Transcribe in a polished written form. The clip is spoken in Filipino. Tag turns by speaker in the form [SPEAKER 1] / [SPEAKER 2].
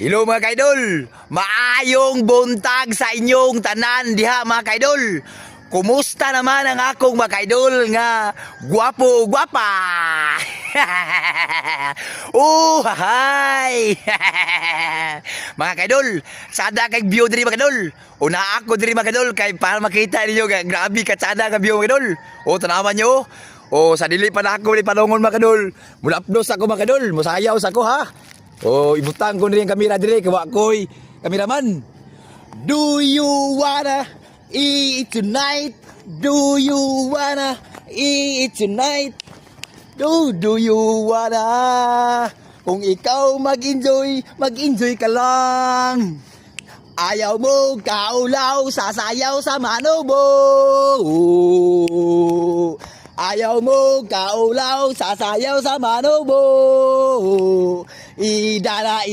[SPEAKER 1] Hello mga kaidol, maayong buntag sa inyong tanan diha mga kaidol. Kumusta naman ang akong mga kaidol nga gwapo gwapa? Hay! Mga kaidol, sada kay view diri mga kaidol. Una ako diri mga kaidol kay para makita ninyo grabe ka sada ka view mga kaidol. O tanawan nyo. O sa dili pa na ako ni panongon mga kaidol. Mula updos ako mga kaidol, musayaw sa ko ha. Oh, ibutang ko na yung kamera dire, kawa ko'y kameraman. Do you wanna eat tonight? Do you wanna eat tonight? Do you wanna? Kung ikaw mag-enjoy ka lang. Ayaw mo kaulaw, sasayaw sa manobo. Ayaw mo kaulaw, sasayaw sa manobo. Idara,